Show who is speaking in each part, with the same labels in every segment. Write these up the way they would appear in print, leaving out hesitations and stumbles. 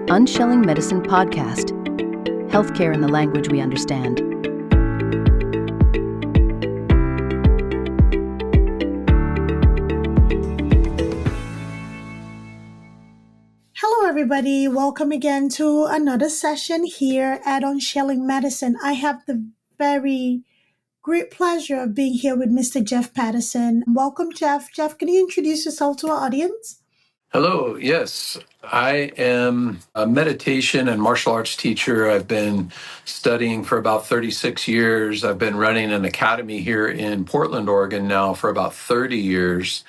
Speaker 1: Unshelling Medicine Podcast. Healthcare in the language we understand.
Speaker 2: Hello, everybody. Welcome again to another session here at Unshelling Medicine. I have the very great pleasure of being here with Mr. Jeff Patterson. Welcome, Jeff. Jeff, can you introduce yourself to our audience?
Speaker 3: Hello, yes. I am a meditation and martial arts teacher. I've been studying for about 36 years. I've been running an academy here in Portland, Oregon now for about 30 years.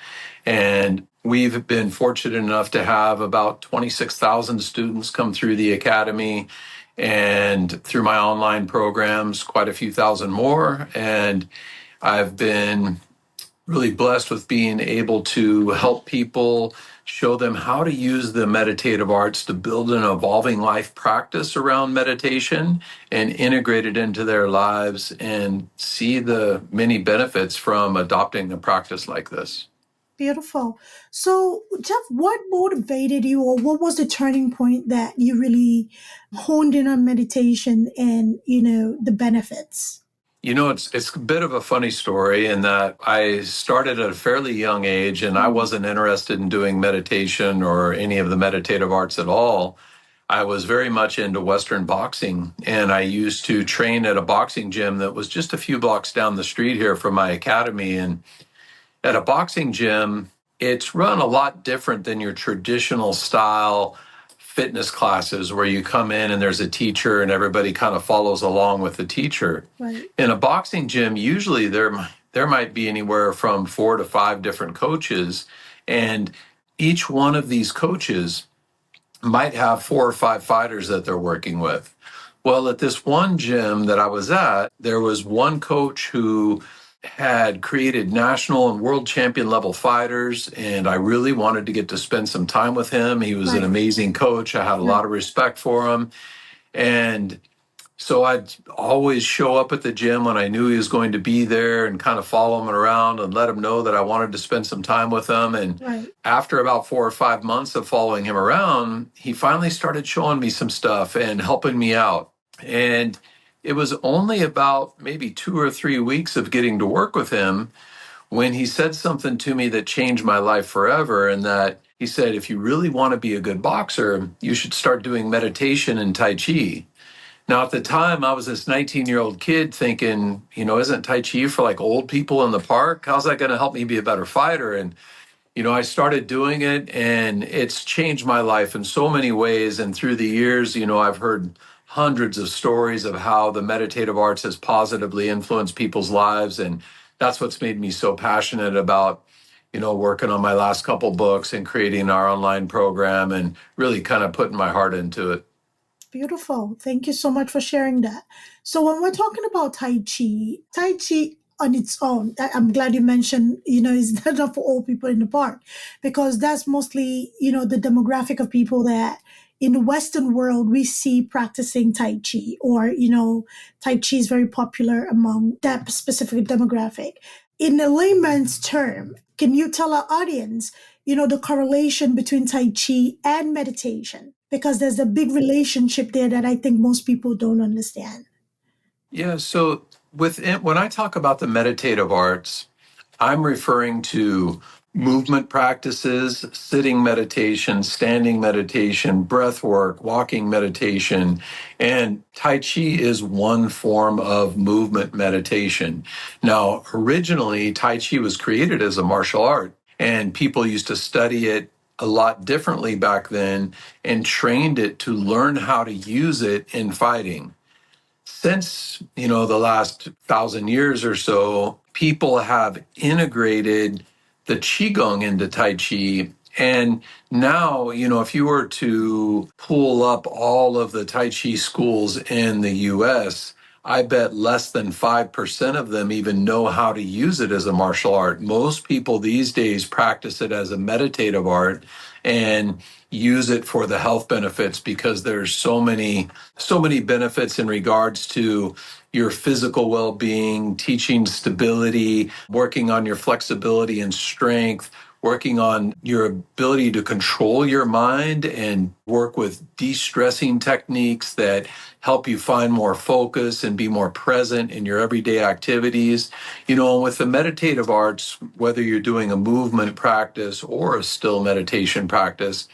Speaker 3: And we've been fortunate enough to have about 26,000 students come through the academy, and through my online programs, quite a few thousand more. And I've been really blessed with being able to help people, show them how to use the meditative arts to build an evolving life practice around meditation and integrate it into their lives and see the many benefits from adopting a practice like this.
Speaker 2: Beautiful. So, Jeff, what motivated you, or what was the turning point that you really honed in on meditation and, the benefits?
Speaker 3: It's a bit of a funny story in that I started at a fairly young age and I wasn't interested in doing meditation or any of the meditative arts at all. I was very much into Western boxing, and I used to train at a boxing gym that was just a few blocks down the street here from my academy. And at a boxing gym, it's run a lot different than your traditional style fitness classes where you come in and there's a teacher and everybody kind of follows along with the teacher.
Speaker 2: Right.
Speaker 3: In a boxing gym, usually there might be anywhere from 4 to 5 different coaches, and each one of these coaches might have 4 or 5 fighters that they're working with. Well, at this one gym that I was at, there was one coach who had created national and world champion level fighters, and I really wanted to get to spend some time with him. He was an amazing coach. I had a lot of respect for him. And so I'd always show up at the gym when I knew he was going to be there and kind of follow him around and let him know that I wanted to spend some time with him. And after about 4 or 5 months of following him around, he finally started showing me some stuff and helping me out. And it was only about maybe 2 or 3 weeks of getting to work with him when he said something to me that changed my life forever. And that he said, if you really want to be a good boxer, you should start doing meditation and Tai Chi. Now, at the time, I was this 19-year-old kid thinking, isn't Tai Chi for like old people in the park? How's that going to help me be a better fighter? And, I started doing it, and it's changed my life in so many ways. And through the years, I've heard hundreds of stories of how the meditative arts has positively influenced people's lives. And that's what's made me so passionate about, working on my last couple books and creating our online program and really kind of putting my heart into it.
Speaker 2: Beautiful. Thank you so much for sharing that. So when we're talking about Tai Chi on its own, I'm glad you mentioned, it's not for all people in the park, because that's mostly, the demographic of people that in the Western world, we see practicing Tai Chi, or, Tai Chi is very popular among that specific demographic. In a layman's term, can you tell our audience, the correlation between Tai Chi and meditation? Because there's a big relationship there that I think most people don't understand.
Speaker 3: Yeah, so when I talk about the meditative arts, I'm referring to movement practices, sitting meditation, standing meditation, breath work, walking meditation, and Tai Chi is one form of movement meditation. Now, originally, Tai Chi was created as a martial art, and people used to study it a lot differently back then and trained it to learn how to use it in fighting. Since, the last 1,000 years or so, people have integrated the Qigong into Tai Chi. And now, if you were to pull up all of the Tai Chi schools in the US, I bet less than 5% of them even know how to use it as a martial art. Most people these days practice it as a meditative art and use it for the health benefits, because there's so many benefits in regards to your physical well-being, teaching stability, working on your flexibility and strength, working on your ability to control your mind and work with de-stressing techniques that help you find more focus and be more present in your everyday activities. With the meditative arts, whether you're doing a movement practice or a still meditation practice,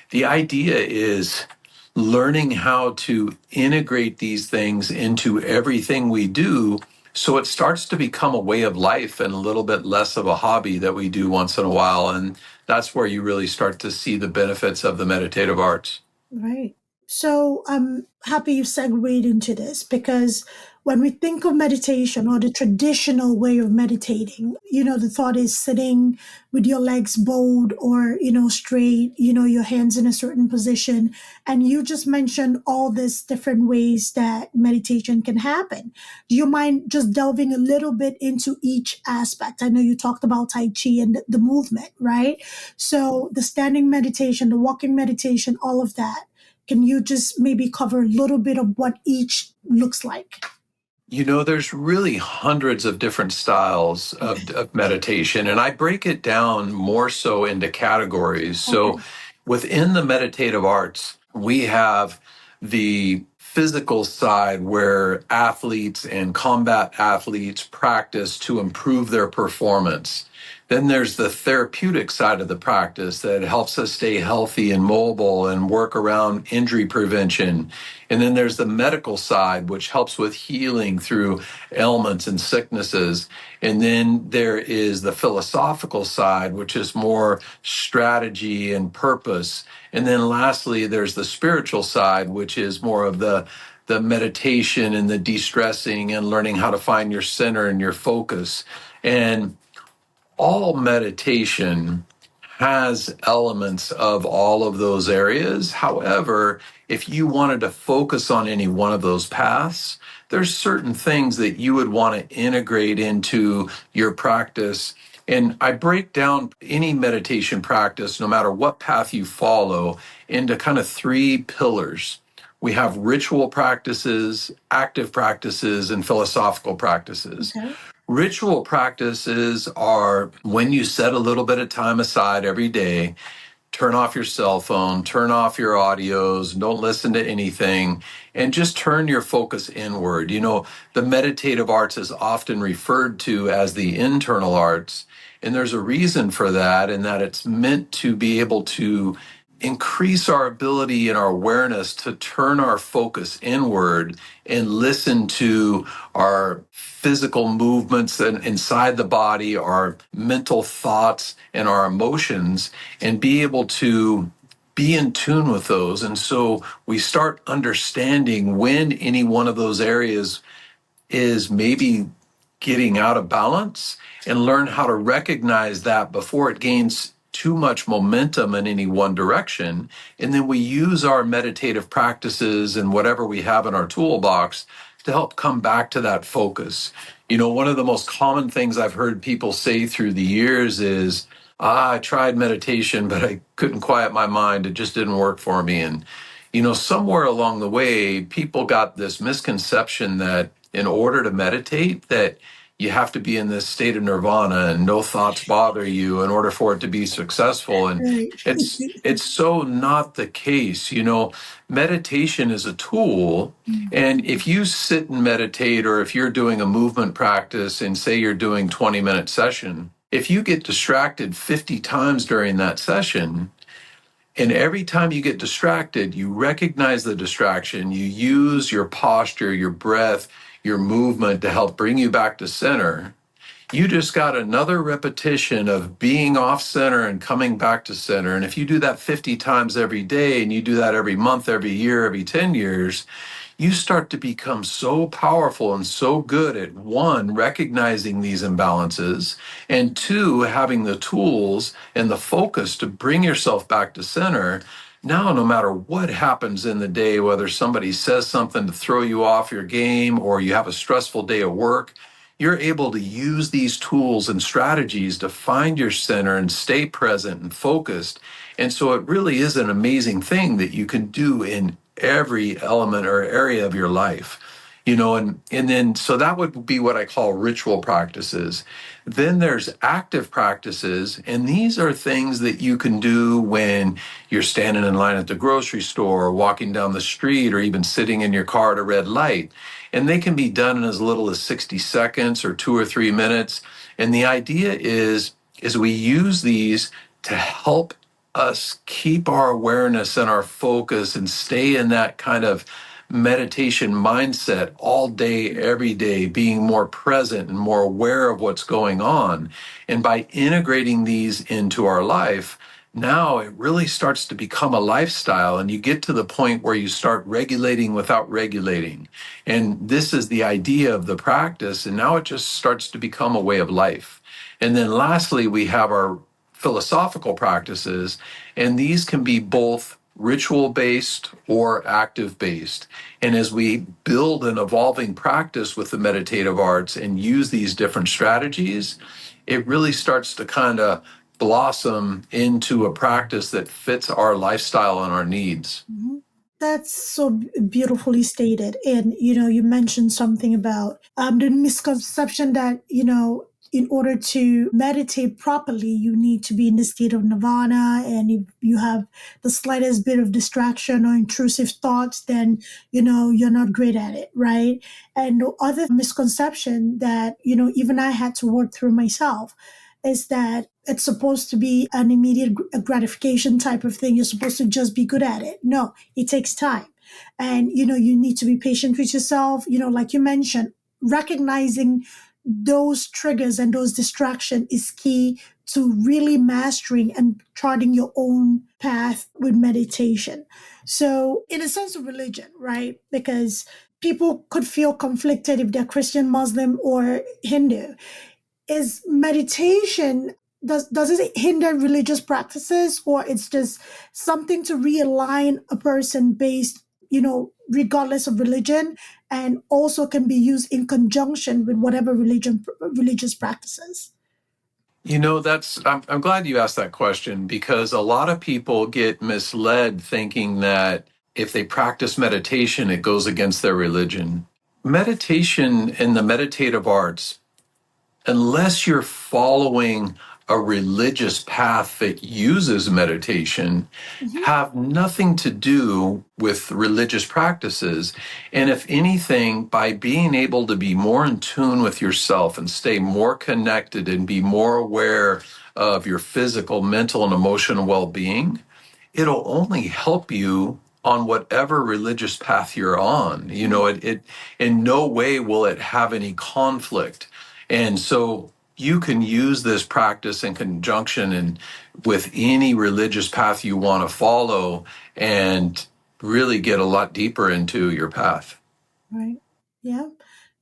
Speaker 3: the idea is learning how to integrate these things into everything we do so it starts to become a way of life and a little bit less of a hobby that we do once in a while. And that's where you really start to see the benefits of the meditative arts.
Speaker 2: Right. So I'm happy you segued into this because when we think of meditation or the traditional way of meditating, the thought is sitting with your legs bowed or, straight, your hands in a certain position. And you just mentioned all these different ways that meditation can happen. Do you mind just delving a little bit into each aspect? I know you talked about Tai Chi and the movement, right? So the standing meditation, the walking meditation, all of that. Can you just maybe cover a little bit of what each looks like?
Speaker 3: There's really hundreds of different styles of meditation, and I break it down more so into categories.
Speaker 2: Okay.
Speaker 3: So within the meditative arts, we have the physical side where athletes and combat athletes practice to improve their performance. Then there's the therapeutic side of the practice that helps us stay healthy and mobile and work around injury prevention. And then there's the medical side, which helps with healing through ailments and sicknesses. And then there is the philosophical side, which is more strategy and purpose. And then lastly, there's the spiritual side, which is more of the meditation and the de-stressing and learning how to find your center and your focus. And all meditation has elements of all of those areas. However, if you wanted to focus on any one of those paths, there's certain things that you would want to integrate into your practice. And I break down any meditation practice, no matter what path you follow, into kind of three pillars. We have ritual practices, active practices, and philosophical practices.
Speaker 2: Okay.
Speaker 3: Ritual practices are when you set a little bit of time aside every day, turn off your cell phone, turn off your audios, don't listen to anything, and just turn your focus inward. The meditative arts is often referred to as the internal arts, and there's a reason for that, in that it's meant to be able to increase our ability and our awareness to turn our focus inward and listen to our physical movements and inside the body, our mental thoughts and our emotions, and be able to be in tune with those. And so we start understanding when any one of those areas is maybe getting out of balance, and learn how to recognize that before it gains too much momentum in any one direction. And then we use our meditative practices and whatever we have in our toolbox to help come back to that focus. One of the most common things I've heard people say through the years is, I tried meditation, but I couldn't quiet my mind. It just didn't work for me. And, somewhere along the way, people got this misconception that in order to meditate, that you have to be in this state of nirvana and no thoughts bother you in order for it to be successful. And
Speaker 2: Right.
Speaker 3: it's so not the case. Meditation is a tool. And if you sit and meditate, or if you're doing a movement practice and say you're doing 20-minute session, if you get distracted 50 times during that session, and every time you get distracted, you recognize the distraction, you use your posture, your breath, your movement to help bring you back to center, you just got another repetition of being off center and coming back to center. And if you do that 50 times every day, and you do that every month, every year, every 10 years, you start to become so powerful and so good at, one, recognizing these imbalances, and two, having the tools and the focus to bring yourself back to center. Now, no matter what happens in the day, whether somebody says something to throw you off your game or you have a stressful day at work, you're able to use these tools and strategies to find your center and stay present and focused. And so it really is an amazing thing that you can do in every element or area of your life. And then so that would be what I call ritual practices. Then there's active practices, and these are things that you can do when you're standing in line at the grocery store, or walking down the street, or even sitting in your car at a red light. And they can be done in as little as 60 seconds or 2 or 3 minutes. And the idea is we use these to help us keep our awareness and our focus and stay in that kind of meditation mindset all day, every day, being more present and more aware of what's going on. And by integrating these into our life, now it really starts to become a lifestyle, and you get to the point where you start regulating without regulating. And this is the idea of the practice. And now it just starts to become a way of life. And then lastly, we have our philosophical practices, and these can be both ritual based or active based. And as we build an evolving practice with the meditative arts and use these different strategies, it really starts to kind of blossom into a practice that fits our lifestyle and our needs.
Speaker 2: Mhm. That's so beautifully stated. And, you mentioned something about the misconception that, in order to meditate properly, you need to be in the state of nirvana. And if you have the slightest bit of distraction or intrusive thoughts, then, you're not great at it, right? And the other misconception that, even I had to work through myself is that it's supposed to be an immediate gratification type of thing. You're supposed to just be good at it. No, it takes time. And, you need to be patient with yourself. Like you mentioned, recognizing those triggers and those distractions is key to really mastering and charting your own path with meditation. So in a sense of religion, right? Because people could feel conflicted if they're Christian, Muslim, or Hindu. Is meditation, does it hinder religious practices, or it's just something to realign a person based, regardless of religion, and also can be used in conjunction with whatever religious practices?
Speaker 3: I'm glad you asked that question, because a lot of people get misled thinking that if they practice meditation, it goes against their religion. Meditation and the meditative arts, unless you're following a religious path that uses meditation,
Speaker 2: Mhm.
Speaker 3: have nothing to do with religious practices. And if anything, by being able to be more in tune with yourself and stay more connected and be more aware of your physical, mental, and emotional well-being, it'll only help you on whatever religious path you're on. It in no way will it have any conflict. And so you can use this practice in conjunction and with any religious path you want to follow, and really get a lot deeper into your path.
Speaker 2: Right. Yeah.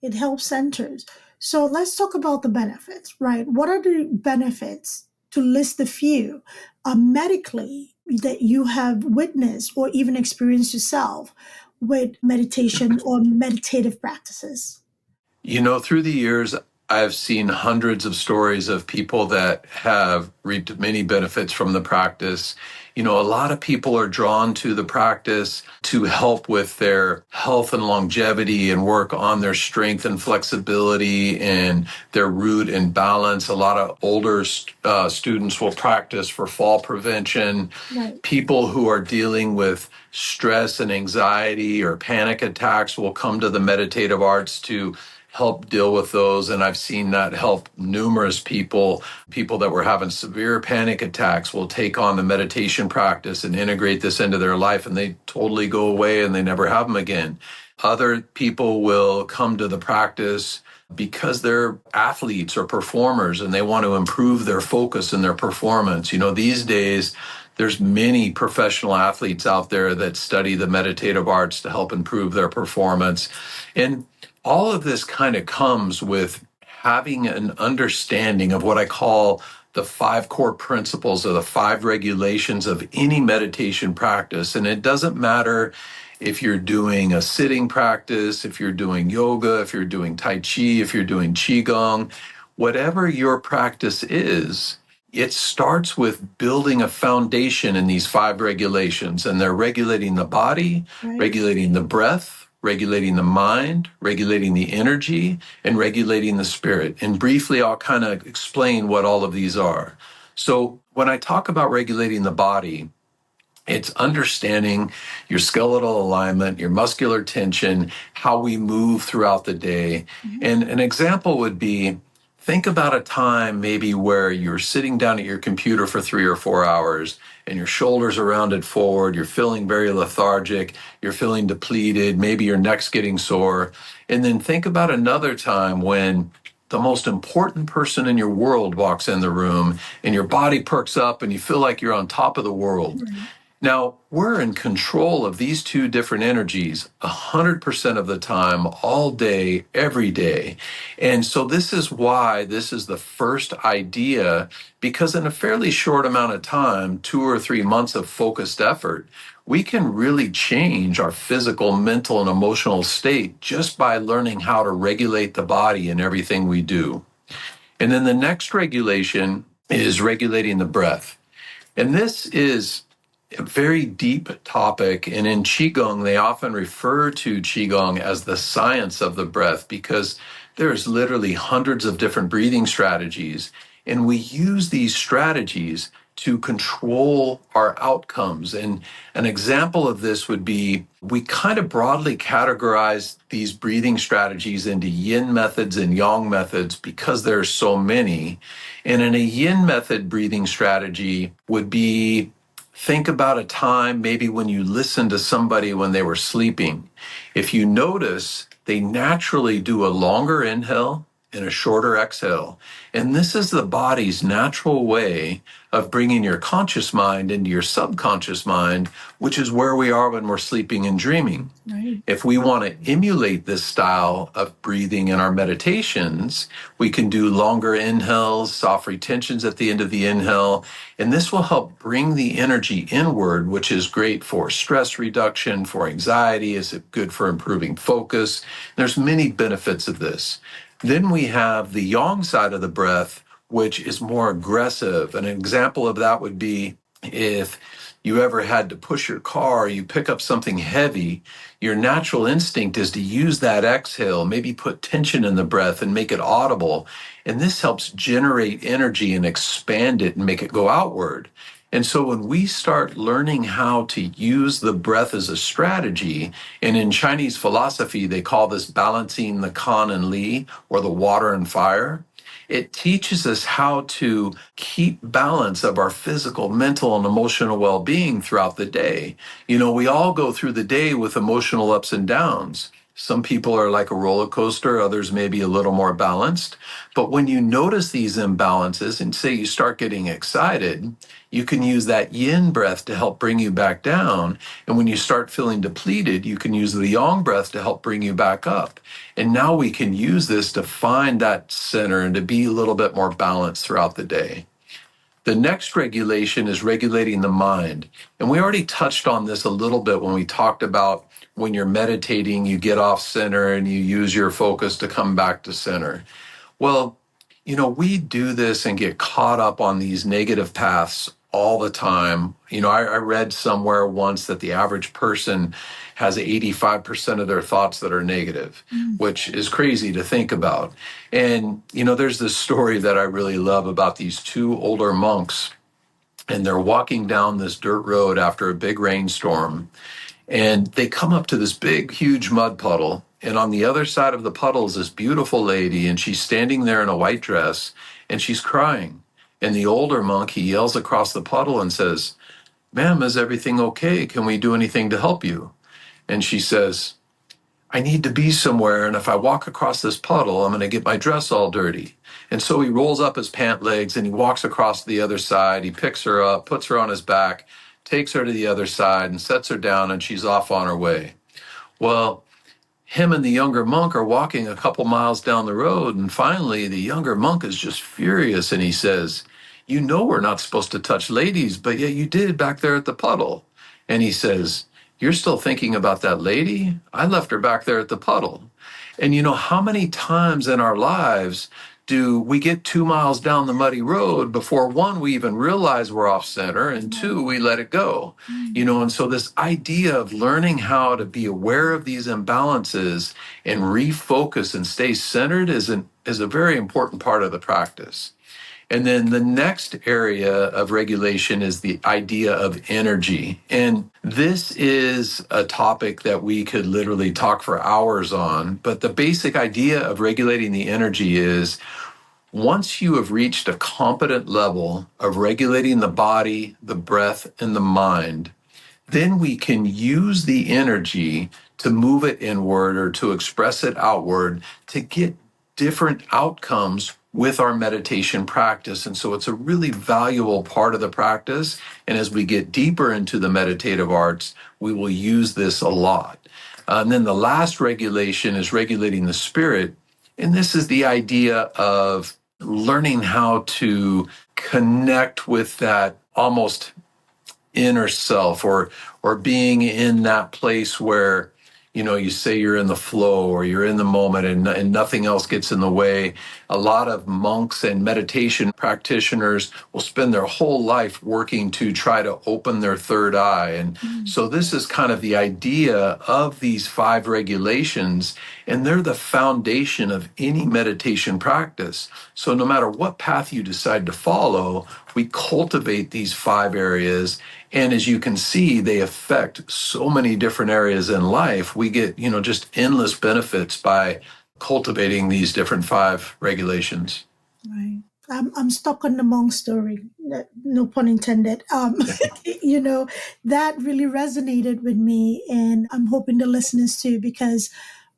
Speaker 2: It helps centers. So let's talk about the benefits, right? What are the benefits, to list a few, medically, that you have witnessed or even experienced yourself with meditation or meditative practices?
Speaker 3: Through the years, I've seen hundreds of stories of people that have reaped many benefits from the practice. A lot of people are drawn to the practice to help with their health and longevity and work on their strength and flexibility and their root and balance. A lot of older students will practice for fall prevention.
Speaker 2: Right.
Speaker 3: People who are dealing with stress and anxiety or panic attacks will come to the meditative arts to help deal with those. And I've seen that help numerous people. People that were having severe panic attacks will take on the meditation practice and integrate this into their life, and they totally go away and they never have them again. Other people will come to the practice because they're athletes or performers and they want to improve their focus and their performance. These days, there's many professional athletes out there that study the meditative arts to help improve their performance. And all of this kind of comes with having an understanding of what I call the 5 core principles or the 5 regulations of any meditation practice. And it doesn't matter if you're doing a sitting practice, if you're doing yoga, if you're doing Tai Chi, if you're doing Qigong, whatever your practice is, it starts with building a foundation in these 5 regulations. And they're regulating the body,
Speaker 2: Right.
Speaker 3: regulating the breath, regulating the mind, regulating the energy, and regulating the spirit. And briefly, I'll kind of explain what all of these are. So when I talk about regulating the body, it's understanding your skeletal alignment, your muscular tension, how we move throughout the day. And an example would be, think about a time maybe where you're sitting down at your computer for 3 or 4 hours and your shoulders are rounded forward, you're feeling very lethargic, you're feeling depleted, maybe your neck's getting sore. And then think about another time when the most important person in your world walks in the room and your body perks up and you feel like you're on top of the world. Now, we're in control of these two different energies 100% of the time, all day, every day. And so this is why this is the first idea, because in a fairly short amount of time, 2 or 3 months of focused effort, we can really change our physical, mental, and emotional state just by learning how to regulate the body in everything we do. And then the next regulation is regulating the breath. And this is a very deep topic. And in Qigong, they often refer to Qigong as the science of the breath because there's literally hundreds of different breathing strategies. And we use these strategies to control our outcomes. And an example of this would be, we kind of broadly categorize these breathing strategies into yin methods and yang methods because there are so many. And in a yin method breathing strategy would be, think about a time maybe when you listened to somebody when they were sleeping. If you notice, they naturally do a longer inhale and a shorter exhale. And this is the body's natural way of bringing your conscious mind into your subconscious mind, which is where we are when we're sleeping and dreaming.
Speaker 2: Right.
Speaker 3: If we want to emulate this style of breathing in our meditations, we can do longer inhales, soft retentions at the end of the inhale, and this will help bring the energy inward, which is great for stress reduction, for anxiety, is good for improving focus. There's many benefits of this. Then we have the yang side of the breath, which is more aggressive. An example of that would be if you ever had to push your car, you pick up something heavy, your natural instinct is to use that exhale, maybe put tension in the breath and make it audible. And this helps generate energy and expand it and make it go outward. And so when we start learning how to use the breath as a strategy, and in Chinese philosophy, they call this balancing the kan and li, or the water and fire, it teaches us how to keep balance of our physical, mental, and emotional well-being throughout the day. You know, we all go through the day with emotional ups and downs. Some people are like a roller coaster, others may be a little more balanced. But when you notice these imbalances and say you start getting excited, you can use that yin breath to help bring you back down. And when you start feeling depleted, you can use the yang breath to help bring you back up. And now we can use this to find that center and to be a little bit more balanced throughout the day. The next regulation is regulating the mind. And we already touched on this a little bit when we talked about when you're meditating, you get off center and you use your focus to come back to center. Well, you know, we do this and get caught up on these negative paths all the time. You know, I read somewhere once that the average person has 85% of their thoughts that are negative, which is crazy to think about. And, you know, there's this story that I really love about these two older monks, and they're walking down this dirt road after a big rainstorm, and they come up to this big, huge mud puddle. And on the other side of the puddle is this beautiful lady, and she's standing there in a white dress, and she's crying. And the older monk, he yells across the puddle and says, "Ma'am, is everything okay? Can we do anything to help you?" And she says, "I need to be somewhere, and if I walk across this puddle, I'm going to get my dress all dirty." And so he rolls up his pant legs and he walks across to the other side. He picks her up, puts her on his back, takes her to the other side and sets her down, and she's off on her way. Well, him and the younger monk are walking a couple miles down the road, and finally the younger monk is just furious, and he says, "You know we're not supposed to touch ladies, but yet you did back there at the puddle." And he says, "You're still thinking about that lady? I left her back there at the puddle." And you know, how many times in our lives do we get 2 miles down the muddy road before one, we even realize we're off center, and two, we let it go. And so this idea of learning how to be aware of these imbalances and refocus and stay centered is a very important part of the practice. And then the next area of regulation is the idea of energy. And this is a topic that we could literally talk for hours on. But the basic idea of regulating the energy is once you have reached a competent level of regulating the body, the breath, and the mind, then we can use the energy to move it inward or to express it outward to get different outcomes with our meditation practice. And so it's a really valuable part of the practice. And as we get deeper into the meditative arts, we will use this a lot. And then the last regulation is regulating the spirit. And this is the idea of learning how to connect with that almost inner self, or being in that place where you say you're in the flow or you're in the moment, and nothing else gets in the way. A lot of monks and meditation practitioners will spend their whole life working to try to open their third eye. And so this is kind of the idea of these 5 regulations, and they're the foundation of any meditation practice. So no matter what path you decide to follow, we cultivate these 5 areas. And as you can see, they affect so many different areas in life. We get, just endless benefits by cultivating these different 5 regulations.
Speaker 2: Right. I'm stuck on the monk story. No pun intended. That really resonated with me, and I'm hoping the listeners too, because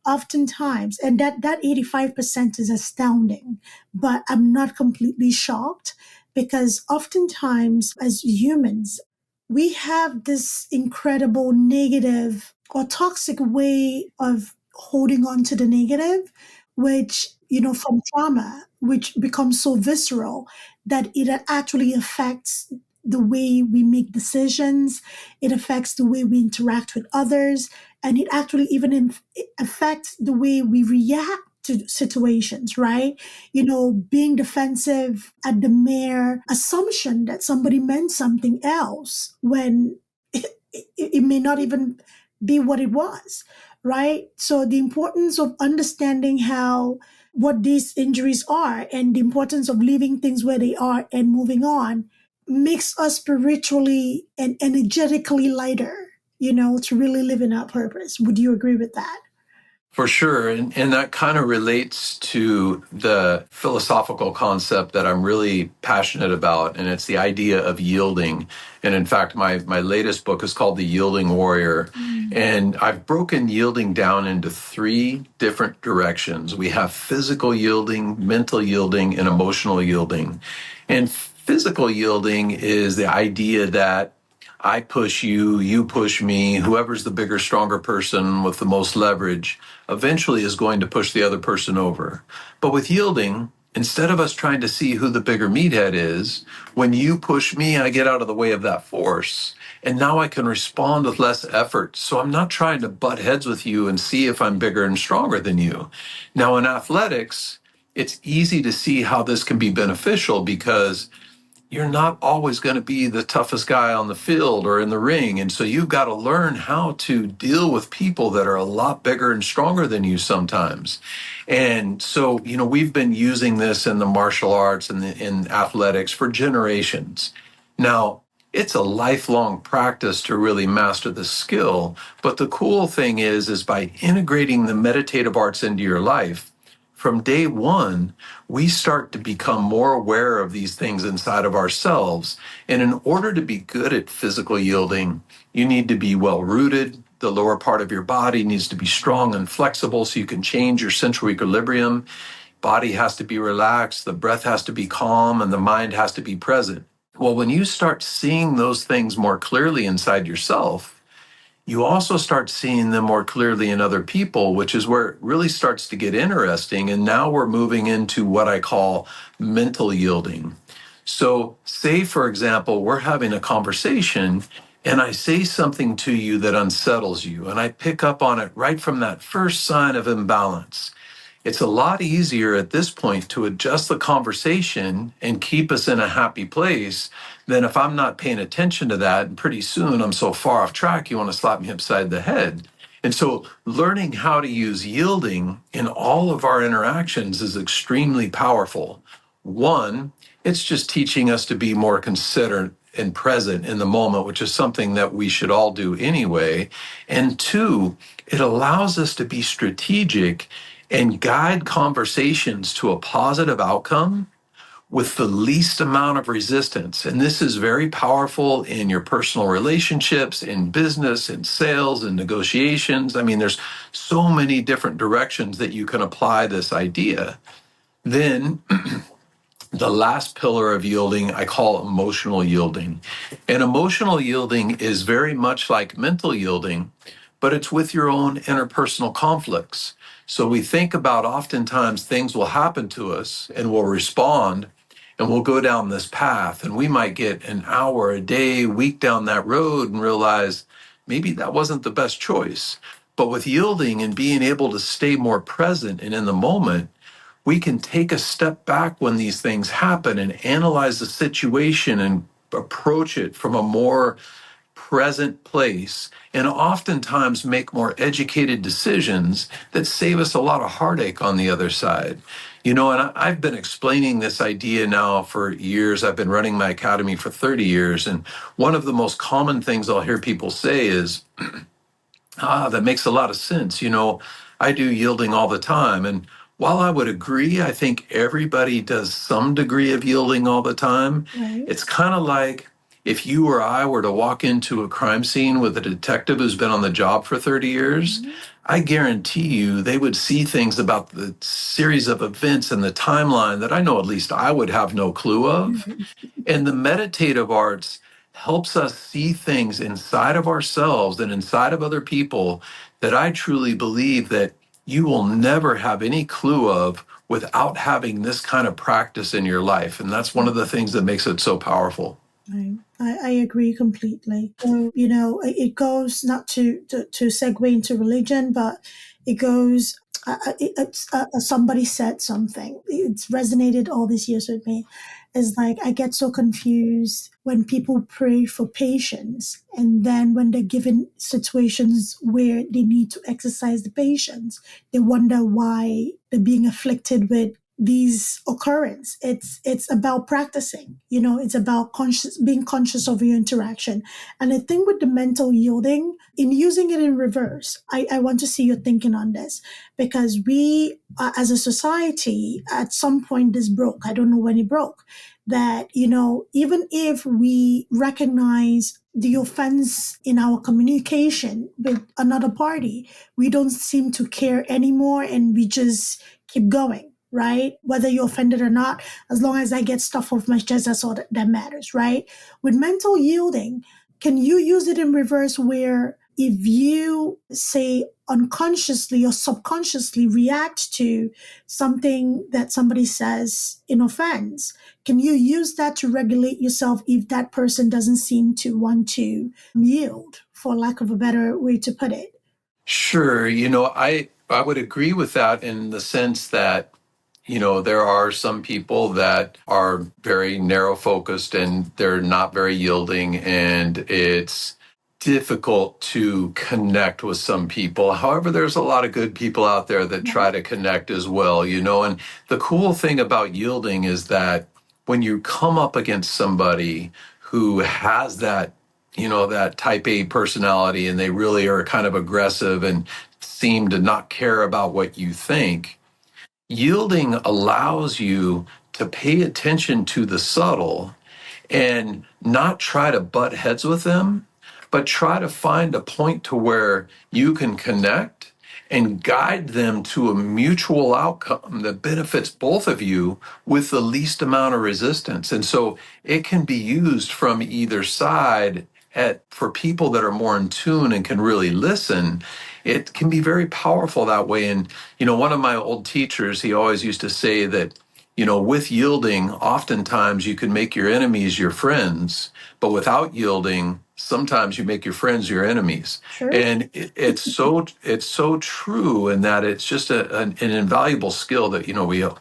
Speaker 2: oftentimes, and that 85% is astounding, but I'm not completely shocked, because oftentimes as humans, we have this incredible negative or toxic way of holding on to the negative, which, from trauma, which becomes so visceral that it actually affects the way we make decisions, it affects the way we interact with others, and it actually even it affects the way we react to situations, right? Being defensive at the mere assumption that somebody meant something else when it may not even be what it was, right? So the importance of understanding what these injuries are, and the importance of leaving things where they are and moving on, makes us spiritually and energetically lighter, to really live in our purpose. Would you agree with that?
Speaker 3: For sure. And that kind of relates to the philosophical concept that I'm really passionate about. And it's the idea of yielding. And in fact, my latest book is called The Yielding Warrior. And I've broken yielding down into 3 different directions. We have physical yielding, mental yielding, and emotional yielding. And physical yielding is the idea that I push you, you push me, whoever's the bigger, stronger person with the most leverage eventually is going to push the other person over. But with yielding, instead of us trying to see who the bigger meathead is, when you push me, I get out of the way of that force. And now I can respond with less effort. So I'm not trying to butt heads with you and see if I'm bigger and stronger than you. Now in athletics, it's easy to see how this can be beneficial, because you're not always going to be the toughest guy on the field or in the ring. And so you've got to learn how to deal with people that are a lot bigger and stronger than you sometimes. And so, we've been using this in the martial arts and in athletics for generations. Now, it's a lifelong practice to really master the skill. But the cool thing is by integrating the meditative arts into your life, from day one, we start to become more aware of these things inside of ourselves. And in order to be good at physical yielding, you need to be well rooted. The lower part of your body needs to be strong and flexible so you can change your central equilibrium. Body has to be relaxed, the breath has to be calm, and the mind has to be present. Well, when you start seeing those things more clearly inside yourself, you also start seeing them more clearly in other people, which is where it really starts to get interesting. And now we're moving into what I call mental yielding. So say, for example, we're having a conversation and I say something to you that unsettles you, and I pick up on it right from that first sign of imbalance. it's a lot easier at this point to adjust the conversation and keep us in a happy place than if I'm not paying attention to that. And pretty soon I'm so far off track, you want to slap me upside the head. And so learning how to use yielding in all of our interactions is extremely powerful. One, it's just teaching us to be more considerate and present in the moment, which is something that we should all do anyway. And two, it allows us to be strategic and guide conversations to a positive outcome with the least amount of resistance. And this is very powerful in your personal relationships, in business, in sales, in negotiations. I mean, there's so many different directions that you can apply this idea. Then the last pillar of yielding, I call emotional yielding. And emotional yielding is very much like mental yielding, but it's with your own interpersonal conflicts. So we think about oftentimes things will happen to us and we'll respond and we'll go down this path and we might get an hour, a day, week down that road and realize maybe that wasn't the best choice. But with yielding and being able to stay more present and in the moment, we can take a step back when these things happen and analyze the situation and approach it from a more present place and oftentimes make more educated decisions that save us a lot of heartache on the other side. And I've been explaining this idea now for years. I've been running my academy for 30 years. And one of the most common things I'll hear people say is, that makes a lot of sense. I do yielding all the time. And while I would agree, I think everybody does some degree of yielding all the time.
Speaker 2: Right.
Speaker 3: It's kind of like if you or I were to walk into a crime scene with a detective who's been on the job for 30 years, I guarantee you they would see things about the series of events and the timeline that I know at least I would have no clue of. And the meditative arts helps us see things inside of ourselves and inside of other people that I truly believe that you will never have any clue of without having this kind of practice in your life. And that's one of the things that makes it so powerful.
Speaker 2: I agree completely. So, it goes not to segue into religion, but it goes, somebody said something. It's resonated all these years with me. It's like, I get so confused when people pray for patience. And then when they're given situations where they need to exercise the patience, they wonder why they're being afflicted with these occurrence. It's about practicing, it's about being conscious of your interaction. And I think with the mental yielding, in using it in reverse, I want to see your thinking on this, because we, as a society, at some point this broke. I don't know when it broke. That, even if we recognize the offense in our communication with another party, we don't seem to care anymore and we just keep going. Right? Whether you're offended or not, as long as I get stuff off my chest, that's all that matters, right? With mental yielding, can you use it in reverse where if you say unconsciously or subconsciously react to something that somebody says in offense, can you use that to regulate yourself if that person doesn't seem to want to yield, for lack of a better way to put it?
Speaker 3: Sure. I would agree with that in the sense that there are some people that are very narrow focused and they're not very yielding, and it's difficult to connect with some people. However, there's a lot of good people out there that try to connect as well, and the cool thing about yielding is that when you come up against somebody who has that, that type A personality and they really are kind of aggressive and seem to not care about what you think, yielding allows you to pay attention to the subtle and not try to butt heads with them, but try to find a point to where you can connect and guide them to a mutual outcome that benefits both of you with the least amount of resistance. And so it can be used from either side. For people that are more in tune and can really listen, it can be very powerful that way. And, one of my old teachers, he always used to say that with yielding, oftentimes you can make your enemies your friends, but without yielding, sometimes you make your friends your enemies.
Speaker 2: Sure.
Speaker 3: And it's so true in that it's just an invaluable skill that,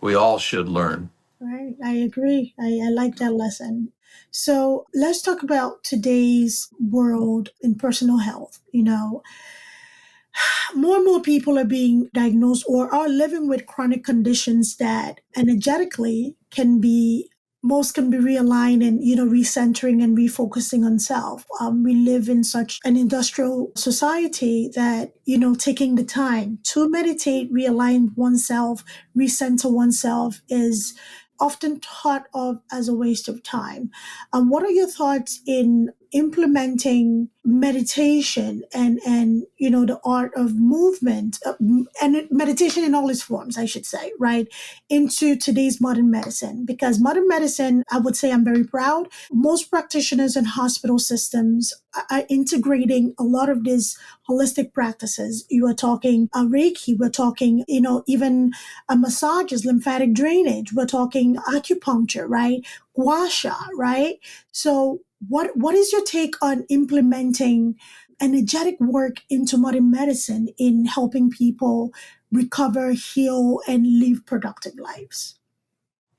Speaker 3: we all should learn.
Speaker 2: Right. I agree. I like that lesson. So let's talk about today's world in personal health. More and more people are being diagnosed or are living with chronic conditions that energetically most can be realigned and recentering and refocusing on self. We live in such an industrial society that taking the time to meditate, realign oneself, recenter oneself is often thought of as a waste of time. What are your thoughts in implementing meditation and the art of movement and meditation in all its forms, I should say, right, into today's modern medicine? Because modern medicine, I would say I'm very proud. Most practitioners and hospital systems are integrating a lot of these holistic practices. You are talking Reiki, we're talking, even massages, lymphatic drainage, we're talking acupuncture, right? Gua sha, right? So what is your take on implementing energetic work into modern medicine in helping people recover, heal, and live productive lives?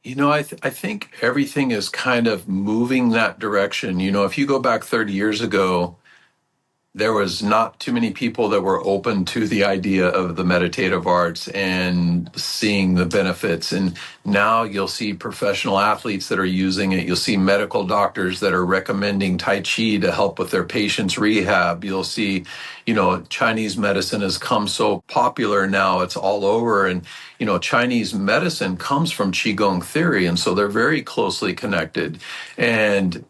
Speaker 3: I think everything is kind of moving that direction. If you go back 30 years ago, there was not too many people that were open to the idea of the meditative arts and seeing the benefits. And now you'll see professional athletes that are using it. You'll see medical doctors that are recommending Tai Chi to help with their patients' rehab. You'll see, Chinese medicine has come so popular now, it's all over. And, Chinese medicine comes from Qigong theory. And so they're very closely connected. And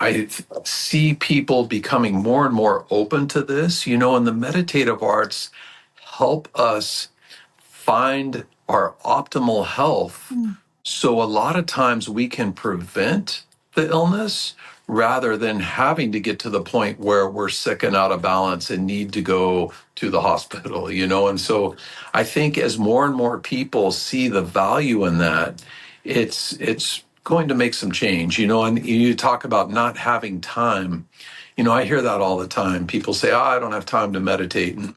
Speaker 3: I see people becoming more and more open to this, and the meditative arts help us find our optimal health. So a lot of times we can prevent the illness rather than having to get to the point where we're sick and out of balance and need to go to the hospital, And so I think as more and more people see the value in that, it's going to make some change, and you talk about not having time. I hear that all the time. People say, I don't have time to meditate. And,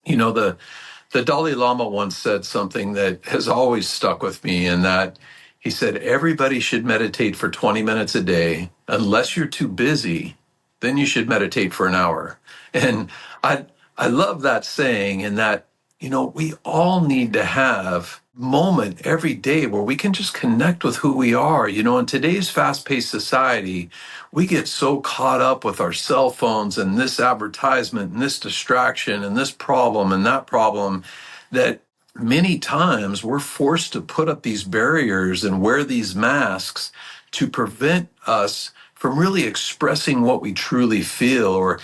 Speaker 3: the Dalai Lama once said something that has always stuck with me, and that he said, everybody should meditate for 20 minutes a day. Unless you're too busy, then you should meditate for an hour. And I love that saying, and that, we all need to have moment every day where we can just connect with who we are. In today's fast-paced society, we get so caught up with our cell phones and this advertisement and this distraction and this problem and that problem that many times we're forced to put up these barriers and wear these masks to prevent us from really expressing what we truly feel, or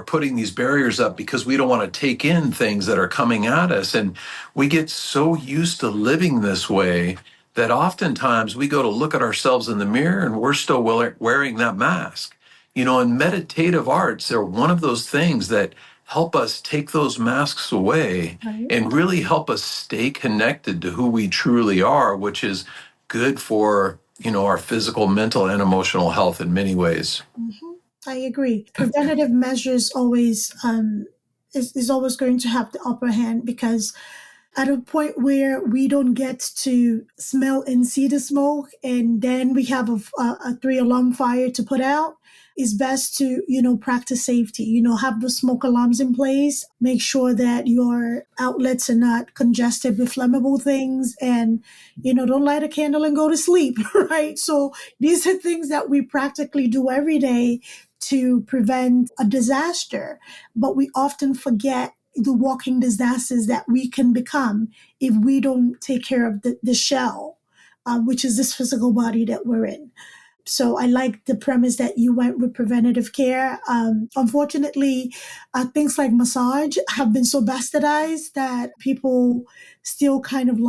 Speaker 3: putting these barriers up because we don't want to take in things that are coming at us. And we get so used to living this way that oftentimes we go to look at ourselves in the mirror and we're still wearing that mask. And meditative arts are one of those things that help us take those masks away,
Speaker 2: Right.
Speaker 3: and really help us stay connected to who we truly are, which is good for, our physical, mental, and emotional health in many ways.
Speaker 2: Mhm. I agree. Preventative measures always is always going to have the upper hand, because at a point where we don't get to smell and see the smoke, and then we have a 3 alarm fire to put out, it's best to, practice safety, have the smoke alarms in place, make sure that your outlets are not congested with flammable things, and, don't light a candle and go to sleep, right? So these are things that we practically do every day to prevent a disaster, but we often forget the walking disasters that we can become if we don't take care of the shell, which is this physical body that we're in. So I like the premise that you went with preventative care. Unfortunately, things like massage have been so bastardized that people still kind of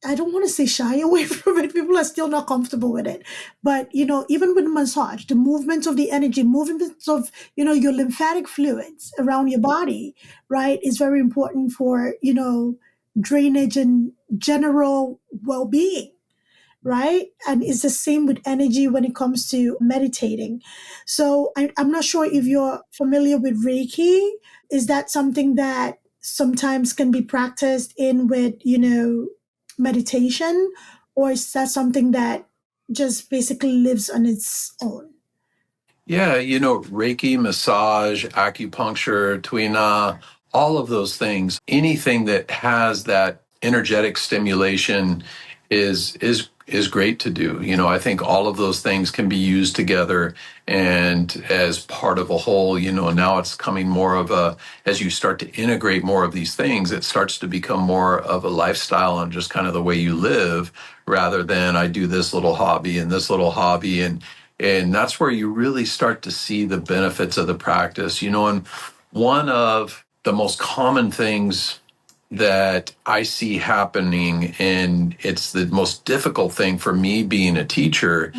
Speaker 2: I don't want to say shy away from it. People are still not comfortable with it. But, even with massage, the movements of the energy, movements of, your lymphatic fluids around your body, right, is very important for, drainage and general well-being, right? And it's the same with energy when it comes to meditating. So I'm not sure if you're familiar with Reiki. Is that something that sometimes can be practiced in with, meditation? Or is that something that just basically lives on its own?
Speaker 3: Yeah, Reiki, massage, acupuncture, tuina, all of those things, anything that has that energetic stimulation is great to do. I think all of those things can be used together and as part of a whole. Now it's coming more of as you start to integrate more of these things, it starts to become more of a lifestyle and just kind of the way you live rather than I do this little hobby and this little hobby. And that's where you really start to see the benefits of the practice. And one of the most common things that I see happening, and it's the most difficult thing for me being a teacher,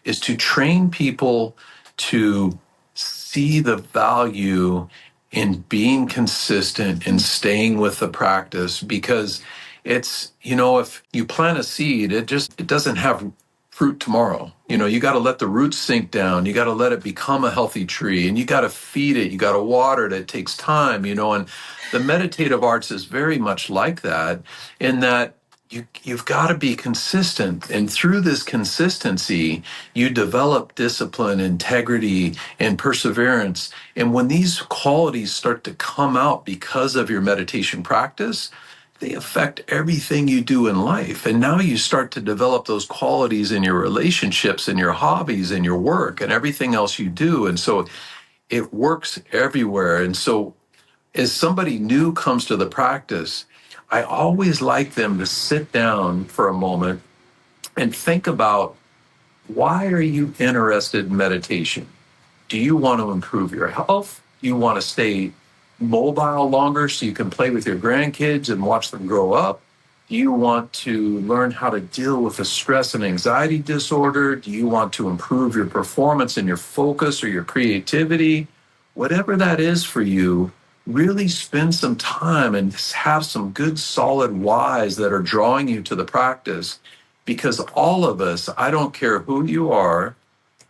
Speaker 3: is to train people to see the value in being consistent and staying with the practice. Because it's, if you plant a seed, it doesn't have fruit tomorrow. You got to let the roots sink down. You got to let it become a healthy tree, and you got to feed it. You got to water it. It takes time, and the meditative arts is very much like that, in that you've got to be consistent. And through this consistency, you develop discipline, integrity, and perseverance. And when these qualities start to come out because of your meditation practice, they affect everything you do in life. And now you start to develop those qualities in your relationships and your hobbies and your work and everything else you do. And so it works everywhere. And so as somebody new comes to the practice, I always like them to sit down for a moment and think about, why are you interested in meditation? Do you want to improve your health? Do you want to stay mobile longer so you can play with your grandkids and watch them grow up? Do you want to learn how to deal with a stress and anxiety disorder? Do you want to improve your performance and your focus or your creativity? Whatever that is for you, really spend some time and have some good solid whys that are drawing you to the practice. Because all of us, I don't care who you are,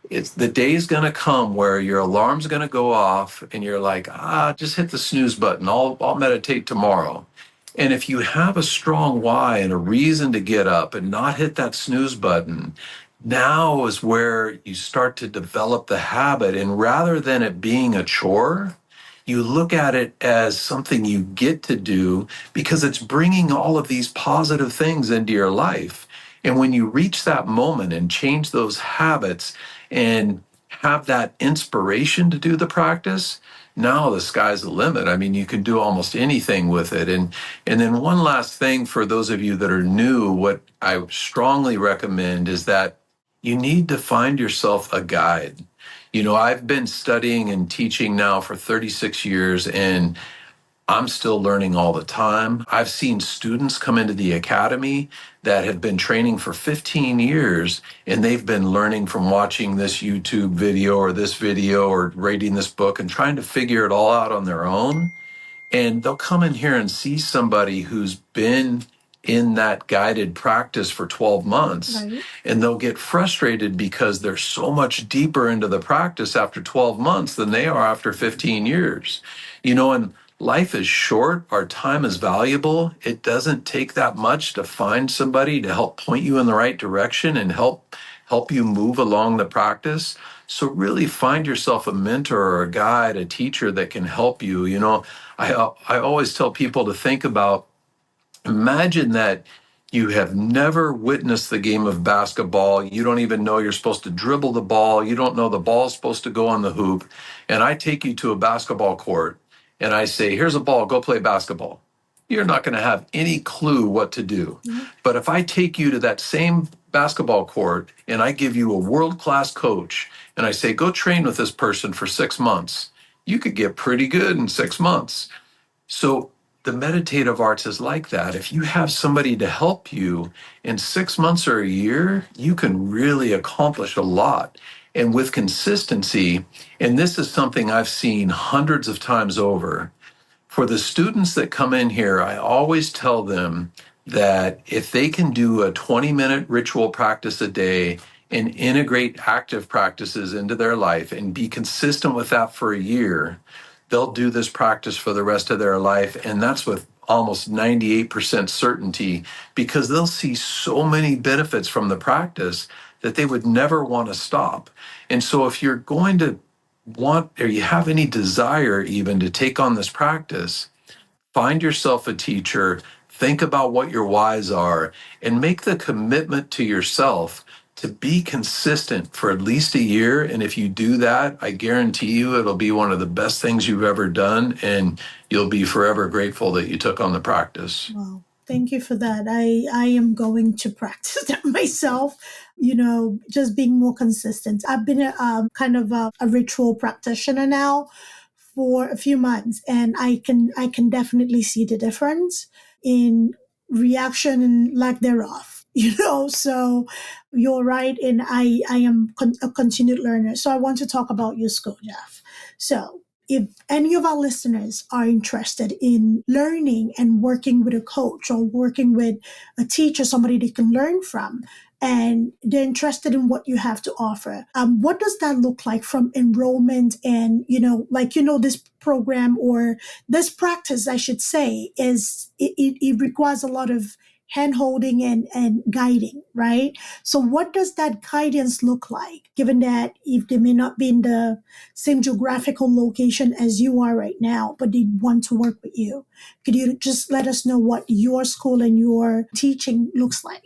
Speaker 3: it's the day's going to come where your alarm's going to go off and you're like, just hit the snooze button. I'll meditate tomorrow. And if you have a strong why and a reason to get up and not hit that snooze button, now is where you start to develop the habit. And rather than it being a chore, you look at it as something you get to do because it's bringing all of these positive things into your life. And when you reach that moment and change those habits and have that inspiration to do the practice, now the sky's the limit. I mean, you can do almost anything with it. And then one last thing for those of you that are new, what I strongly recommend is that you need to find yourself a guide. I've been studying and teaching now for 36 years, and I'm still learning all the time. I've seen students come into the academy that have been training for 15 years, and they've been learning from watching this YouTube video or this video or reading this book and trying to figure it all out on their own. And they'll come in here and see somebody who's been in that guided practice for 12 months, right, and they'll get frustrated because they're so much deeper into the practice after 12 months than they are after 15 years. And life is short. Our time is valuable. It doesn't take that much to find somebody to help point you in the right direction and help you move along the practice. So really find yourself a mentor or a guide, a teacher that can help you. I always tell people to think about, imagine that you have never witnessed the game of basketball. You don't even know you're supposed to dribble the ball. You don't know the ball's supposed to go on the hoop. And I take you to a basketball court and I say, here's a ball, go play basketball. You're not going to have any clue what to do. Mm-hmm. But if I take you to that same basketball court and I give you a world-class coach and I say, go train with this person for 6 months, you could get pretty good in 6 months. So the meditative arts is like that. If you have somebody to help you in 6 months or a year, you can really accomplish a lot. And with consistency, and this is something I've seen hundreds of times over, For the students that come in here, I always tell them that if they can do a 20-minute ritual practice a day and integrate active practices into their life and be consistent with that for a year, they'll do this practice for the rest of their life. And that's with almost 98% certainty, because they'll see so many benefits from the practice that they would never want to stop. And so if you're going to want, or you have any desire even to take on this practice, find yourself a teacher, think about what your whys are, and make the commitment to yourself to be consistent for at least a year. And if you do that, I guarantee you it'll be one of the best things you've ever done, and you'll be forever grateful that you took on the practice.
Speaker 2: Wow. Thank you for that. I am going to practice that myself, just being more consistent. I've been kind of a ritual practitioner now for a few months, and I can definitely see the difference in reaction and lack thereof. So you're right, and I am a continued learner. So I want to talk about your school, Jeff. So if any of our listeners are interested in learning and working with a coach or working with a teacher, somebody they can learn from, and they're interested in what you have to offer, what does that look like from enrollment? And, this program or this practice, I should say, it requires a lot of hand-holding and guiding, right? So what does that guidance look like, given that if they may not be in the same geographical location as you are right now, but they want to work with you? Could you just let us know what your school and your teaching looks like?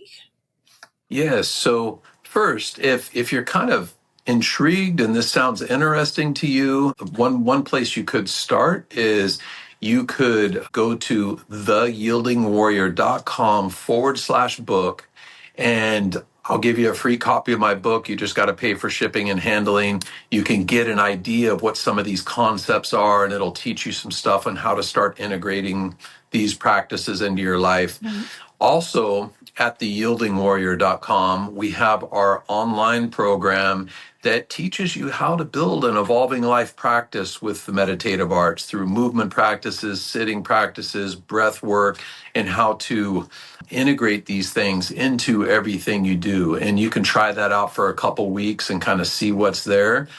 Speaker 3: Yes. So first, if you're kind of intrigued and this sounds interesting to you, one place you could start is you could go to theyieldingwarrior.com/book, and I'll give you a free copy of my book. You just got to pay for shipping and handling. You can get an idea of what some of these concepts are, and it'll teach you some stuff on how to start integrating these practices into your life. Mm-hmm. Also, at theyieldingwarrior.com, we have our online program that teaches you how to build an evolving life practice with the meditative arts through movement practices, sitting practices, breath work, and how to integrate these things into everything you do. And you can try that out for a couple weeks and kind of see what's there.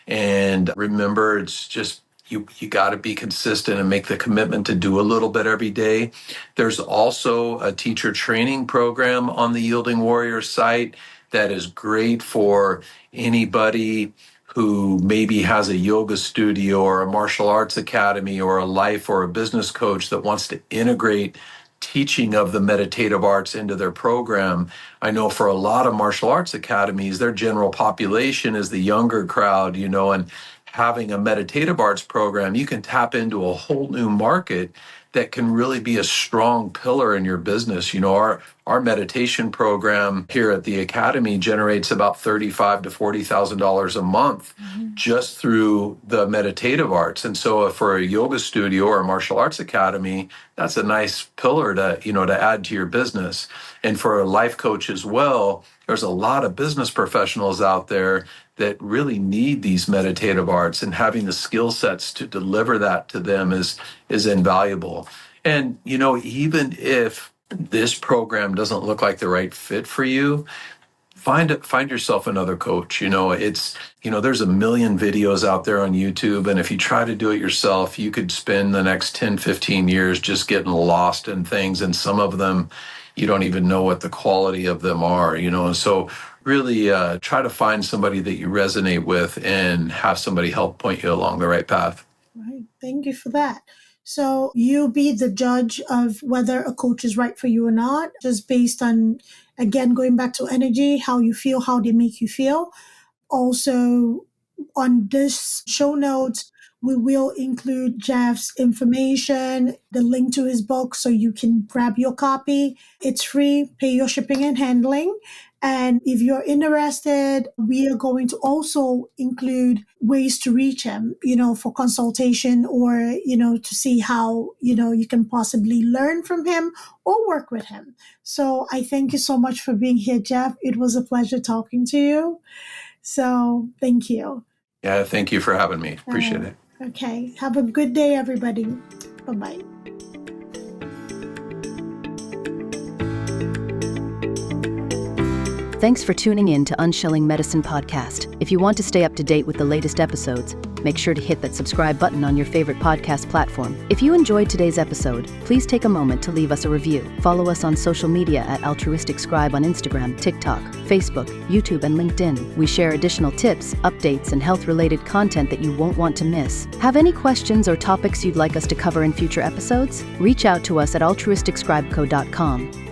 Speaker 3: And remember, it's just you got to be consistent and make the commitment to do a little bit every day. There's also a teacher training program on the Yielding Warrior site that is great for anybody who maybe has a yoga studio or a martial arts academy or a life or a business coach that wants to integrate teaching of the meditative arts into their program. I know for a lot of martial arts academies, their general population is the younger crowd, and having a meditative arts program, you can tap into a whole new market that can really be a strong pillar in your business. Our meditation program here at the Academy generates about $35,000 to $40,000 a month just through the meditative arts. And so for a yoga studio or a martial arts academy, that's a nice pillar to add to your business. And for a life coach as well, there's a lot of business professionals out there that really need these meditative arts, and having the skill sets to deliver that to them is invaluable. And, even if this program doesn't look like the right fit for you, find yourself another coach. There's a million videos out there on YouTube. And if you try to do it yourself, you could spend the next 10, 15 years just getting lost in things. And some of them, you don't even know what the quality of them are, And so really try to find somebody that you resonate with and have somebody help point you along the right path.
Speaker 2: Right. Thank you for that. So you be the judge of whether a coach is right for you or not, just based on, again, going back to energy, how you feel, how they make you feel. Also, on this show notes, we will include Jeff's information, the link to his book, so you can grab your copy. It's free, pay your shipping and handling. And if you're interested, we are going to also include ways to reach him, for consultation or, to see how, you can possibly learn from him or work with him. So I thank you so much for being here, Jeff. It was a pleasure talking to you. So thank you.
Speaker 3: Yeah, thank you for having me. Appreciate it.
Speaker 2: Okay. Have a good day, everybody. Bye-bye.
Speaker 1: Thanks for tuning in to Unshelling Medicine Podcast. If you want to stay up to date with the latest episodes, make sure to hit that subscribe button on your favorite podcast platform. If you enjoyed today's episode, please take a moment to leave us a review. Follow us on social media at Altruistic Scribe on Instagram, TikTok, Facebook, YouTube, and LinkedIn. We share additional tips, updates, and health-related content that you won't want to miss. Have any questions or topics you'd like us to cover in future episodes? Reach out to us at altruisticscribeco.com.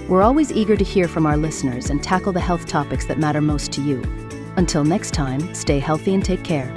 Speaker 1: We're always eager to hear from our listeners and tackle the health topics that matter most to you. Until next time, stay healthy and take care.